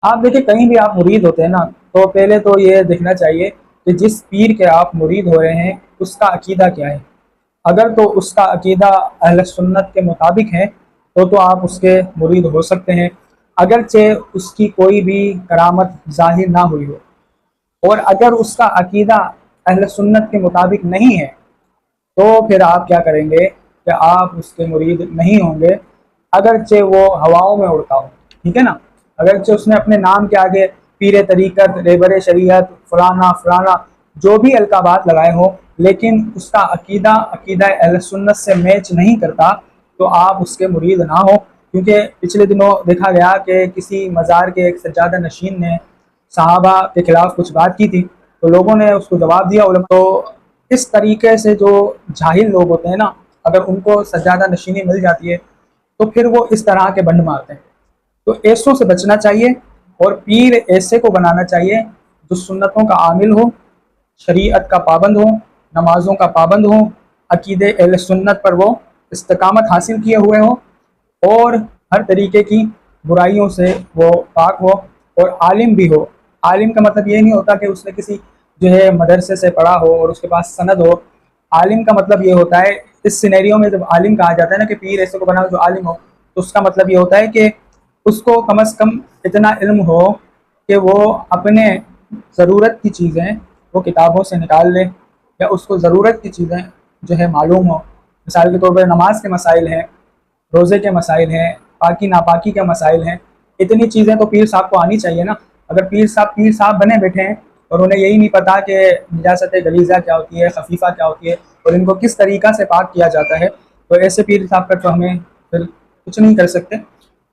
आप देखिए कहीं भी आप मुरीद होते हैं ना, तो पहले तो ये देखना चाहिए कि जिस पीर के आप मुरीद हो रहे हैं उसका अकीदा क्या है। अगर तो उसका अकीदा अहले सुन्नत के मुताबिक है तो आप उसके मुरीद हो सकते हैं, अगरचे उसकी कोई भी करामत ज़ाहिर ना हुई हो। और अगर उसका अकीदा अहले सुन्नत के मुताबिक नहीं है तो फिर आप क्या करेंगे कि आप उसके मुरीद नहीं होंगे, अगरचे वो हवाओं में उड़ता हो। ठीक है ना, अगरचे उसने अपने नाम के आगे पीर तरीक़त, रहबर शरीयत, फलाना फलाना जो भी अलकाबात लगाए हो, लेकिन उसका अकीदा अकीदा अहले सुन्नत से मैच नहीं करता, तो आप उसके मुरीद ना हो। क्योंकि पिछले दिनों देखा गया कि किसी मज़ार के एक सज्जादा नशीन ने सहाबा के खिलाफ कुछ बात की थी, तो लोगों ने उसको जवाब दिया। तो इस तरीके से जो जाहिल लोग होते हैं ना, अगर उनको सज्जादा नशीनी मिल जाती है तो फिर वो इस तरह के बंड मारते हैं। तो ऐसों से बचना चाहिए और पीर ऐसे को बनाना चाहिए जो सुन्नतों का आमिल हो, शरीयत का पाबंद हो, नमाजों का पाबंद हो, अकीदे अहले सुन्नत पर वो इस्तकामत हासिल किए हुए हो, और हर तरीके की बुराइयों से वो पाक हो, और आलिम भी हो। आलिम का मतलब ये नहीं होता कि उसने किसी जो है मदरसे से पढ़ा हो और उसके पास सनद हो। आलिम का मतलब ये होता है, इस सिनेरियो में जब आलिम कहा जाता है ना कि पीर ऐसे को बना जो आलिम हो, तो उसका मतलब ये होता है कि उसको कम से कम इतना इल्म हो कि वो अपने ज़रूरत की चीज़ें वो किताबों से निकाल ले, या उसको ज़रूरत की चीज़ें जो है मालूम हो। मिसाल के तौर पर नमाज के मसाइल हैं, रोज़े के मसाइल हैं, पाकी नापाकी के मसाइल हैं, इतनी चीज़ें तो पीर साहब को आनी चाहिए ना। अगर पीर साहब बने बैठे हैं और उन्हें यही नहीं पता कि निजासत गलीज़ा क्या होती है, खफीफ़ा क्या होती है, और इनको किस तरीक़ा से पाक किया जाता है, तो ऐसे पीर साहब पर तो हमें फिर कुछ नहीं कर सकते।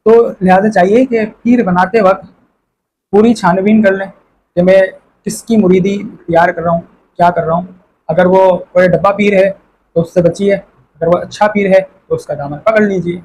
तो लिहाजा चाहिए कि पीर बनाते वक्त पूरी छानबीन कर लें कि मैं किसकी मुरीदी इख्तियार कर रहा हूँ, क्या कर रहा हूँ। अगर वो कोई डब्बा पीर है तो उससे बचिए, अगर वो अच्छा पीर है तो उसका दामन पकड़ लीजिए।